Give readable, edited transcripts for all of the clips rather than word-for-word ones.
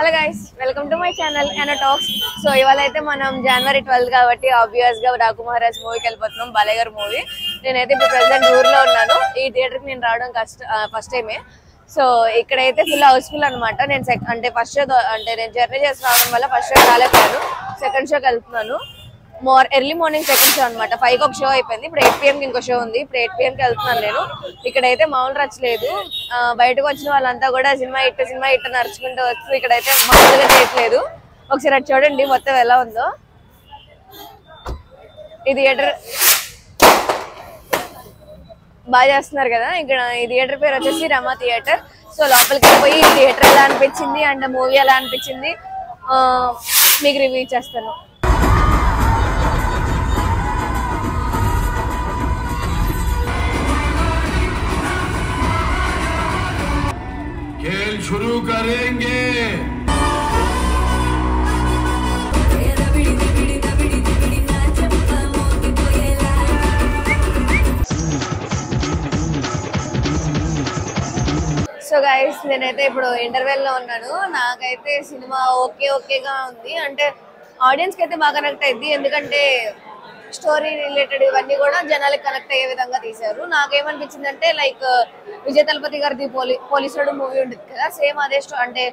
Hello guys, welcome to my channel ఎనా talks. So ఇవాళ అయితే మనం జనవరి 12 కాబట్టి ఆబ్వియస్ గా రాకుమారాజ్ మూవీకి వెళ్ళిపోతున్నాం, బాలయ్య గారి మూవీ. నేనైతే ఇప్పుడు ప్రెసెంట్ ఊర్లో ఉన్నాను. ఈ థియేటర్కి నేను రావడం ఫస్ట్ టైమే. సో ఇక్కడైతే ఫుల్ హౌస్ఫుల్ అనమాట. నేను ఫస్ట్ షో అంటే నేను జర్నీ చేసి రావడం వల్ల ఫస్ట్ షో రాలేకపోయాను. సెకండ్ షోకి వెళ్తున్నాను. ఎర్లీ మార్నింగ్ సెకండ్ షో అనమాట. 5కి ఒక షో అయిపోయింది. ఇప్పుడు 8 PM కి ఇంకో షో ఉంది. ఇప్పుడు 8 PM కి వెళ్తున్నాను నేను. ఇక్కడైతే మామూలు రచ్చలేదు. బయటకు వచ్చిన వాళ్ళంతా కూడా సినిమా ఇట్ట నడుచుకుంటూ వచ్చు. ఇక్కడైతే మామూలుగా చేయట్లేదు. ఒకసారి అది చూడండి మొత్తం ఎలా ఉందో. ఈ థియేటర్ బాగా చేస్తున్నారు కదా. ఇక్కడ ఈ థియేటర్ పేరు వచ్చేసి రమా థియేటర్. సో లోపలికి వెళ్ళిపోయి ఈ థియేటర్ ఎలా అనిపించింది అండ్ మూవీ ఎలా అనిపించింది మీకు రివ్యూ ఇచ్చేస్తాను. खेल शुरू करेंगे. సో గైస్, నేనైతే ఇప్పుడు ఇంటర్వెల్ లో ఉన్నాను. నాకైతే సినిమా ఓకేగా ఉంది. అంటే ఆడియన్స్ కి అయితే బాగా కనెక్ట్ అయింది. ఎందుకంటే స్టోరీ రిలేటెడ్ ఇవన్నీ కూడా జనాలకు కనెక్ట్ అయ్యే విధంగా తీశారు. నాకేమనిపించింది అంటే లైక్ విజయ్ తలపతి గారిది పోలీసుడు మూవీ ఉంటుంది కదా, సేమ్ అదే అంటే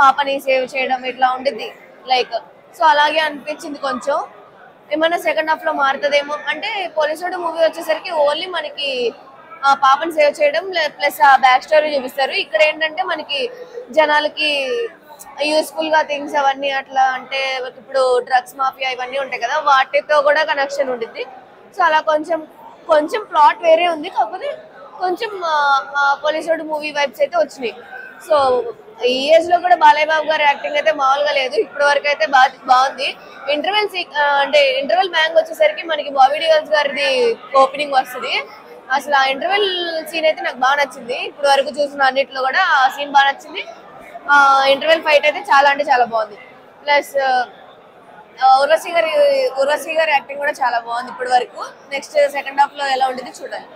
పాపని సేవ్ చేయడం ఇట్లా ఉండిద్ది లైక్. సో అలాగే అనిపించింది. కొంచెం ఏమన్నా సెకండ్ హాఫ్ లో మారుతుందేమో. అంటే పోలీసుడు మూవీ వచ్చేసరికి ఓన్లీ మనకి ఆ పాపని సేవ్ చేయడం ప్లస్ ఆ బ్యాక్ స్టోరీ చూపిస్తారు. ఇక్కడ ఏంటంటే మనకి జనాలకి యూస్ఫుల్ గా థింగ్స్ అవన్నీ అట్లా, అంటే ఇప్పుడు డ్రగ్స్ మాఫియా ఇవన్నీ ఉంటాయి కదా, వాటితో కూడా కనెక్షన్ ఉంటుంది. సో అలా కొంచెం ప్లాట్ వేరే ఉంది. కాకపోతే కొంచెం పోలీసుడు మూవీ వైబ్స్ అయితే వచ్చినాయి. సో ఈ ఏజ్ లో కూడా బాలయ్య బాబు గారి యాక్టింగ్ అయితే మామూలుగా లేదు. ఇప్పటి వరకు అయితే బాగుంది. ఇంటర్వెల్ బ్యాంగ్ వచ్చేసరికి మనకి బాబీ డియోల్స్ గారిది ఓపెనింగ్ వస్తుంది. అసలు ఆ ఇంటర్వెల్ సీన్ అయితే నాకు బాగా నచ్చింది. ఇప్పటి వరకు చూసిన అన్నిట్లో కూడా ఆ సీన్ బాగా నచ్చింది. ఇంటర్వెల్ ఫైట్ అయితే చాలా అంటే చాలా బాగుంది. ప్లస్ ఉర్వశి గారి యాక్టింగ్ కూడా చాలా బాగుంది ఇప్పటి వరకు. నెక్స్ట్ సెకండ్ హాఫ్ లో ఎలా ఉండేది చూడాలి.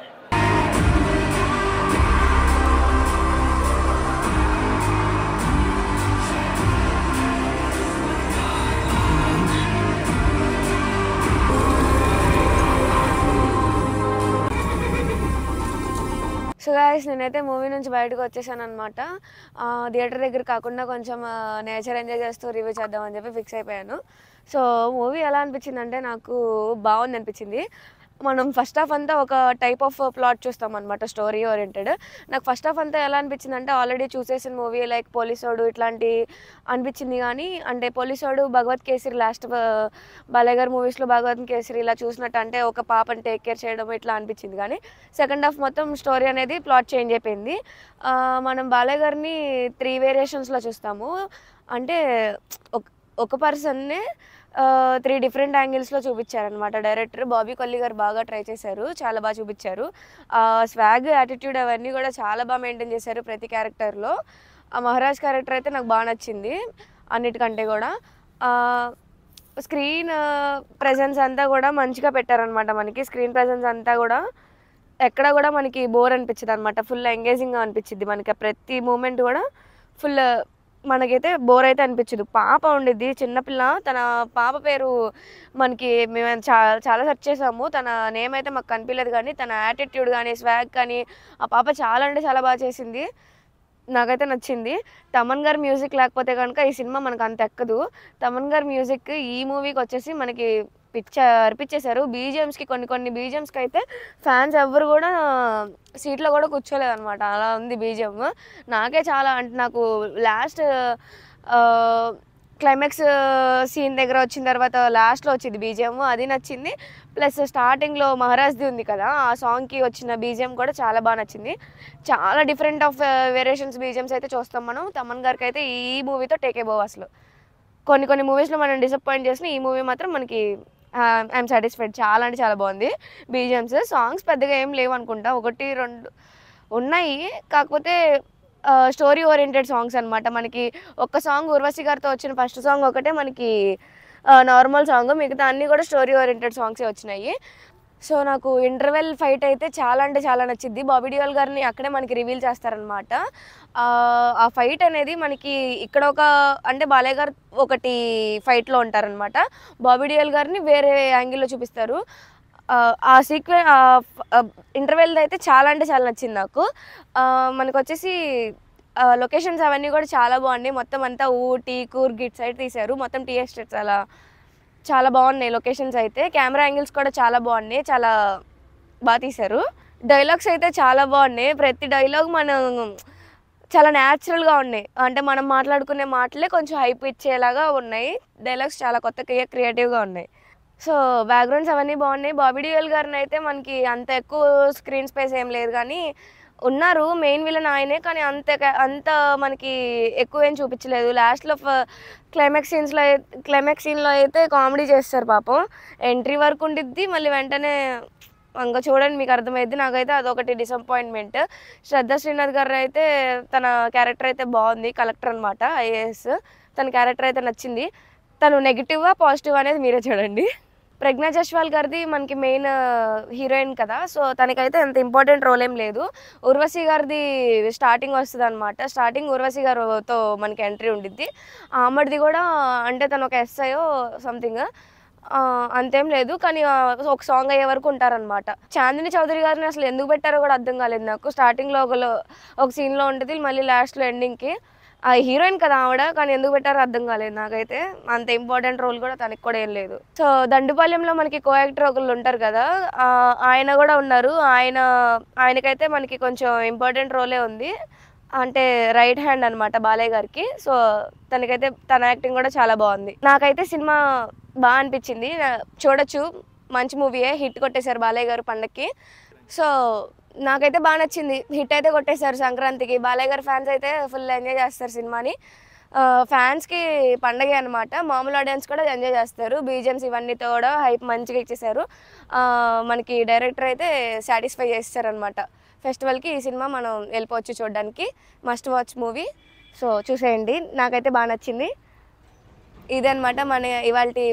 సో గైస్, నేనైతే మూవీ నుంచి బయటకు వచ్చేసాను అనమాట. థియేటర్ దగ్గర కాకుండా కొంచెం నేచర్ ఎంజాయ్ చేస్తూ రివ్యూ చేద్దామని చెప్పి ఫిక్స్ అయిపోయాను. సో మూవీ ఎలా అనిపించింది అంటే నాకు బాగుంది అనిపించింది. మనం ఫస్ట్ హాఫ్ అంతా ఒక టైప్ ఆఫ్ ప్లాట్ చూస్తాం అనమాట, స్టోరీ ఓరియంటెడ్. నాకు ఫస్ట్ హాఫ్ అంతా ఎలా అనిపించింది అంటే ఆల్రెడీ చూసేసిన మూవీ లైక్ పోలీసోడు ఇట్లాంటి అనిపించింది. కానీ అంటే పోలీసోడు, భగవత్ కేసరి, లాస్ట్ బాలయ్య గారి మూవీస్లో భగవత్ కేసరి ఇలా చూసినట్టు అంటే ఒక పాపని టేక్ కేర్ చేయడం ఇట్లా అనిపించింది. కానీ సెకండ్ హాఫ్ మొత్తం స్టోరీ అనేది ప్లాట్ చేంజ్ అయిపోయింది. మనం బాలయ్య గారిని 3 వేరియేషన్స్లో చూస్తాము. అంటే ఒక పర్సన్నే 3 డిఫరెంట్ యాంగిల్స్లో చూపించారనమాట డైరెక్టర్. బాబీ కొల్లి గారు బాగా ట్రై చేశారు, చాలా బాగా చూపించారు. స్వాగ్, యాటిట్యూడ్ అవన్నీ కూడా చాలా బాగా మెయింటైన్ చేశారు ప్రతి క్యారెక్టర్లో. ఆ మహారాజ్ క్యారెక్టర్ అయితే నాకు బాగా నచ్చింది అన్నిటికంటే కూడా. స్క్రీన్ ప్రెజెన్స్ అంతా కూడా మంచిగా పెట్టారనమాట. మనకి స్క్రీన్ ప్రెజెన్స్ అంతా కూడా ఎక్కడ కూడా మనకి బోర్ అనిపించదు అనమాట. ఫుల్ ఎంగేజింగ్గా అనిపించింది మనకి. ప్రతి మూమెంట్ కూడా ఫుల్ మనకైతే బోర్ అయితే అనిపించదు. పాప ఉండిద్ది, చిన్నపిల్ల. తన పాప పేరు మనకి మేము చాలా సెర్చ్ చేసాము. తన నేమ్ అయితే మాకు కనిపించలేదు. కానీ తన యాటిట్యూడ్ కానీ స్వాగ్ కానీ ఆ పాప చాలా అంటే చాలా బాగా చేసింది. నాకైతే నచ్చింది. తమన్ గారి మ్యూజిక్ లేకపోతే కనుక ఈ సినిమా మనకు అంత ఎక్కదు. తమన్ గారి మ్యూజిక్ ఈ మూవీకి వచ్చేసి మనకి అర్పించేశారు. బీజిఎమ్స్కి కొన్ని బీజిఎమ్స్కి అయితే ఫ్యాన్స్ ఎవ్వరు కూడా సీట్లో కూడా కూర్చోలేదు అనమాట. అలా ఉంది బీజిఎం. నాకే చాలా అంటే నాకు లాస్ట్ క్లైమాక్స్ సీన్ దగ్గర వచ్చిన తర్వాత లాస్ట్లో వచ్చింది బీజిఎం, అది నచ్చింది. ప్లస్ స్టార్టింగ్లో మహారాజ్ది ఉంది కదా, ఆ సాంగ్కి వచ్చిన బీజిఎం కూడా చాలా బాగా నచ్చింది. చాలా డిఫరెంట్ ఆఫ్ వేరియేషన్స్ బీజిఎమ్స్ అయితే చూస్తాం మనం. తమన్ గారికి అయితే ఈ మూవీతో టేకే బో. అసలు కొన్ని మూవీస్లో మనం డిసప్పాయింట్ చేసిన ఈ మూవీ మాత్రం మనకి ఐఎమ్ సాటిస్ఫైడ్. చాలా అంటే చాలా బాగుంది బీజిఎమ్స్. సాంగ్స్ పెద్దగా ఏం లేవు అనుకుంటా, 1-2 ఉన్నాయి. కాకపోతే స్టోరీ ఓరియంటెడ్ సాంగ్స్ అనమాట. మనకి ఒక్క సాంగ్ ఉర్వశి గారితో వచ్చిన ఫస్ట్ సాంగ్ ఒకటే మనకి నార్మల్ సాంగ్, మిగతా అన్నీ కూడా స్టోరీ ఓరియంటెడ్ సాంగ్సే వచ్చినాయి. సో నాకు ఇంటర్వెల్ ఫైట్ అయితే చాలా అంటే చాలా నచ్చింది. బాబీ డియోల్ గారిని అక్కడే మనకి రివీల్ చేస్తారనమాట. ఆ ఫైట్ అనేది మనకి ఇక్కడ ఒక అంటే బాలయ్య గారు ఒకటి ఫైట్లో ఉంటారనమాట. బాబీ డియోల్ గారిని వేరే యాంగిల్లో చూపిస్తారు. ఆ ఇంటర్వెల్ అయితే చాలా అంటే చాలా నచ్చింది నాకు. మనకు వచ్చేసి లొకేషన్స్ అవన్నీ కూడా చాలా బాగున్నాయి. మొత్తం అంతా ఊటీ, కూర్గ్ ఇటు సైడ్ తీశారు. మొత్తం టీ ఎస్టేట్స్ అలా చాలా బాగున్నాయి లొకేషన్స్ అయితే. కెమెరా యాంగిల్స్ కూడా చాలా బాగున్నాయి, చాలా బాగా తీశారు. డైలాగ్స్ అయితే చాలా బాగున్నాయి. ప్రతి డైలాగ్ మనం చాలా న్యాచురల్గా ఉన్నాయి. అంటే మనం మాట్లాడుకునే మాటలే కొంచెం హైప్ ఇచ్చేలాగా ఉన్నాయి. డైలాగ్స్ చాలా కొత్తగా క్రియేటివ్గా ఉన్నాయి. సో బ్యాక్గ్రౌండ్స్ అవన్నీ బాగున్నాయి. బాబీ డియోల్ గారిని అయితే మనకి అంత ఎక్కువ స్క్రీన్ స్పేస్ ఏం లేదు, కానీ ఉన్నారు. మెయిన్ విలన్ ఆయనే, కానీ అంత మనకి ఎక్కువ ఏం చూపించలేదు. లాస్ట్లో క్లైమాక్స్ సీన్లో అయితే కామెడీ చేస్తారు పాపం. ఎంట్రీ వరకు ఉండిద్ది, మళ్ళీ వెంటనే ఇంకా చూడండి మీకు అర్థమైద్ది. నాకైతే అదొకటి డిసప్పాయింట్మెంట్. శ్రద్ధా శ్రీనాథ్ గారు అయితే తన క్యారెక్టర్ అయితే బాగుంది, కలెక్టర్ అనమాట, ఐఏఎస్. తన క్యారెక్టర్ అయితే నచ్చింది. తను నెగిటివా పాజిటివ్ అనేది మీరే చూడండి. ప్రజ్ఞా జైస్వాల్ గారిది మనకి మెయిన్ హీరోయిన్ కదా, సో తనకైతే అంత ఇంపార్టెంట్ రోల్ ఏం లేదు. ఉర్వశి గారిది స్టార్టింగ్ వస్తుంది అనమాట. స్టార్టింగ్ ఉర్వశి గారితో మనకి ఎంట్రీ ఉండిద్ది. ఆమెది కూడా అంటే తను ఒక ఎస్ఐయో సంథింగ్, అంతేం లేదు, కానీ ఒక సాంగ్ అయ్యే వరకు ఉంటారనమాట. చాందిని చౌదరి గారిని అసలు ఎందుకు పెట్టారో కూడా అర్థం కాలేదు నాకు. స్టార్టింగ్లో ఒక సీన్లో ఉంటుంది, మళ్ళీ లాస్ట్లో ఎండింగ్కి. ఆ హీరోయిన్ కదా ఆవిడ, కానీ ఎందుకు పెట్టారో అర్థం కాలేదు నాకైతే. అంత ఇంపార్టెంట్ రోల్ కూడా తనకి కూడా ఏం లేదు. సో దండుపాలెంలో మనకి కో యాక్టర్ ఒకళ్ళు ఉంటారు కదా, ఆయన కూడా ఉన్నారు. ఆయనకైతే మనకి కొంచెం ఇంపార్టెంట్ రోలే ఉంది. అంటే రైట్ హ్యాండ్ అనమాట బాలయ్య గారికి. సో తనకైతే తన యాక్టింగ్ కూడా చాలా బాగుంది. నాకైతే సినిమా బాగా అనిపించింది, చూడొచ్చు. మంచి మూవీయే, హిట్ కొట్టేశారు బాలయ్య గారు పండక్కి. సో నాకైతే బాగా నచ్చింది. హిట్ అయితే కొట్టేశారు సంక్రాంతికి. బాలయ్య గారి ఫ్యాన్స్ అయితే ఫుల్ ఎంజాయ్ చేస్తారు సినిమాని. ఫ్యాన్స్కి పండగే అనమాట. మామూలు ఆడియన్స్ కూడా ఎంజాయ్ చేస్తారు. బీజిఎమ్స్ ఇవన్నీతో కూడా హైప్ మంచిగా ఇచ్చేసారు. మనకి డైరెక్టర్ అయితే సాటిస్ఫై చేస్తారనమాట. ఫెస్టివల్కి ఈ సినిమా మనం వెళ్ళిపోవచ్చు చూడడానికి. Must watch movie. సో చూసేయండి, నాకైతే బాగా నచ్చింది. ఇదనమాట మన ఇవాల్టి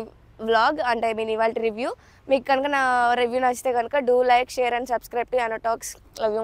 వ్లాగ్, అంటే ఐ మీన్ ఇవాల్టి రివ్యూ. మీకు కనుక నా రివ్యూ నచ్చితే కనుక do like, share and subscribe to యానో టాక్స్. Love you.